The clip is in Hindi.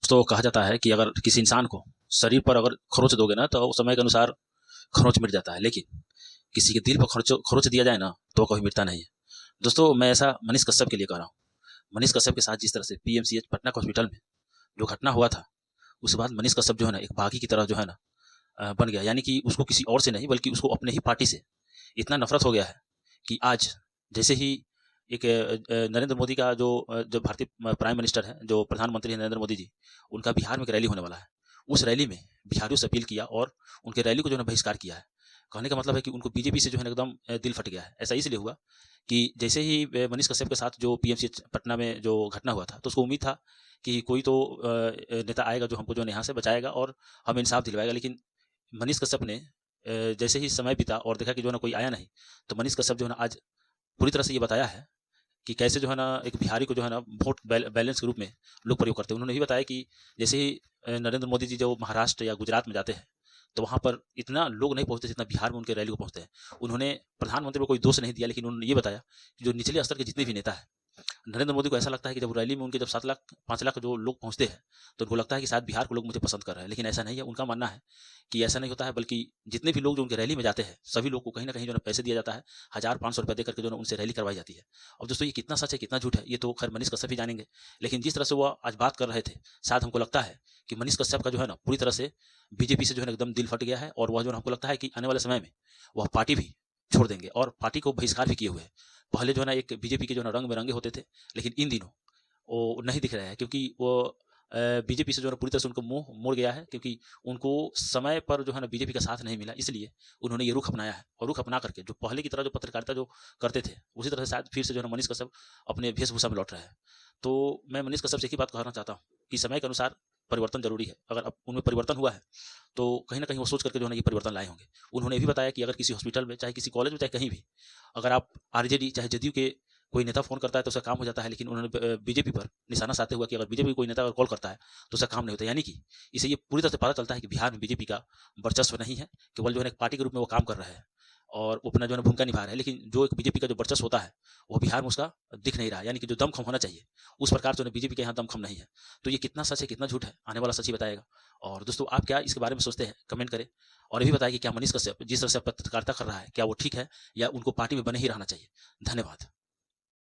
तो कहा जाता है कि अगर किसी इंसान को शरीर पर अगर खरोच दोगे ना तो समय के अनुसार खरोच मिट जाता है, लेकिन किसी के दिल पर खरोच खरोच दिया जाए ना तो कभी मिटता नहीं है। दोस्तों, मैं ऐसा मनीष कश्यप के लिए कह रहा हूँ। मनीष कश्यप के साथ जिस तरह से पीएमसीएच पटना के हॉस्पिटल में जो घटना हुआ था, उसके बाद मनीष कश्यप जो है ना एक बागी की तरह जो है ना बन गया। यानी कि उसको किसी और से नहीं बल्कि उसको अपने ही पार्टी से इतना नफरत हो गया है कि आज जैसे ही एक नरेंद्र मोदी का जो भारतीय प्राइम मिनिस्टर है, जो प्रधानमंत्री है नरेंद्र मोदी जी, उनका बिहार में एक रैली होने वाला है। उस रैली में बिहारियों से अपील किया और उनके रैली को जो है बहिष्कार किया है। कहने का मतलब है कि उनको बीजेपी से जो है एकदम दिल फट गया है। ऐसा इसलिए हुआ कि जैसे ही मनीष कश्यप के साथ जो पीएमसीएच पटना में जो घटना हुआ था, तो उसको उम्मीद था कि कोई तो नेता आएगा जो हमको जो है यहाँ से बचाएगा और हमें इंसाफ दिलवाएगा। लेकिन मनीष कश्यप ने जैसे ही समय बीता और देखा कि जो है ना कोई आया नहीं, तो मनीष कश्यप जो है ना आज पूरी तरह से ये बताया है कि कैसे जो है ना एक बिहारी को जो है ना वोट बैलेंस के रूप में लोग प्रयोग करते हैं। उन्होंने ये बताया कि जैसे ही नरेंद्र मोदी जी जो महाराष्ट्र या गुजरात में जाते हैं, तो वहाँ पर इतना लोग नहीं पहुँचते जितना बिहार में उनके रैली को पहुँचते हैं। उन्होंने प्रधानमंत्री को कोई दोष नहीं दिया, लेकिन उन्होंने ये बताया कि जो निचले स्तर के जितने भी नेता हैं, नरेंद्र मोदी को ऐसा लगता है कि जब रैली में उनके जब 7 लाख 5 लाख जो लोग पहुंचते हैं, तो उनको लगता है कि शायद बिहार को लोग मुझे पसंद कर रहे हैं। लेकिन ऐसा नहीं है। उनका मानना है कि ऐसा नहीं होता है, बल्कि जितने भी लोग जो उनके रैली में जाते हैं, सभी लोग को कहीं ना कहीं जो है पैसे दिया जाता है। 1000-500 रुपये देकर के जो है उनसे रैली करवाई जाती है। अब दोस्तों, ये कितना सच है कितना झूठ है ये तो खैर मनीष कश्यप ही जानेंगे। लेकिन जिस तरह से वो आज बात कर रहे थे, शायद हमको लगता है कि मनीष कश्यप का जो है ना पूरी तरह से बीजेपी से जो है एकदम दिल फट गया है। और वह जो हमको लगता है कि आने वाले समय में वह पार्टी भी छोड़ देंगे और पार्टी को बहिष्कार भी किए हुए हैं। पहले जो है ना एक बीजेपी के जो है रंग बिरंगे होते थे, लेकिन इन दिनों वो नहीं दिख रहा है, क्योंकि वो बीजेपी से जो है पूरी तरह से उनको मुंह मोड़ गया है। क्योंकि उनको समय पर जो है ना बीजेपी का साथ नहीं मिला, इसलिए उन्होंने ये रुख अपनाया है। और रुख अपना करके जो पहले की तरह जो पत्रकारिता जो करते थे, उसी तरह से शायद फिर से जो है मनीष कश्यप अपने वेशभूषा में लौट रहे हैं। तो मैं मनीष कश्यप से एक ही बात कहना चाहता हूँ कि समय के अनुसार परिवर्तन जरूरी है। अगर अब उनमें परिवर्तन हुआ है तो कहीं ना कहीं वो सोच करके जो है ये परिवर्तन लाए होंगे। उन्होंने ये भी बताया कि अगर किसी हॉस्पिटल में, चाहे किसी कॉलेज में, चाहे कहीं भी, अगर आप आरजेडी चाहे जदयू के कोई नेता फोन करता है तो उसका काम हो जाता है। लेकिन उन्होंने बीजेपी पर निशाना साधते हुआ कि अगर बीजेपी कोई नेता अगर कॉल करता है तो उसका काम नहीं होता। यानी कि इसे ये पूरी तरह से पता चलता है कि बिहार में बीजेपी का वर्चस्व नहीं है, केवल जो है एक पार्टी के रूप में वो काम कर रहे हैं और अपना जो है भूमिका निभा रहे हैं। लेकिन जो एक बीजेपी का जो वर्चस्व होता है वो बिहार में उसका दिख नहीं रहा। यानी कि जो दमखम होना चाहिए, उस प्रकार जो है बीजेपी के यहाँ दमखम नहीं है। तो ये कितना सच है कितना झूठ है, आने वाला सच ही बताएगा। और दोस्तों, आप क्या इसके बारे में सोचते हैं, कमेंट करें। और ये भी बताएं कि क्या मनीष कश्यप जिस तरह से पत्रकारिता कर रहा है, क्या वो ठीक है या उनको पार्टी में बने ही रहना चाहिए। धन्यवाद।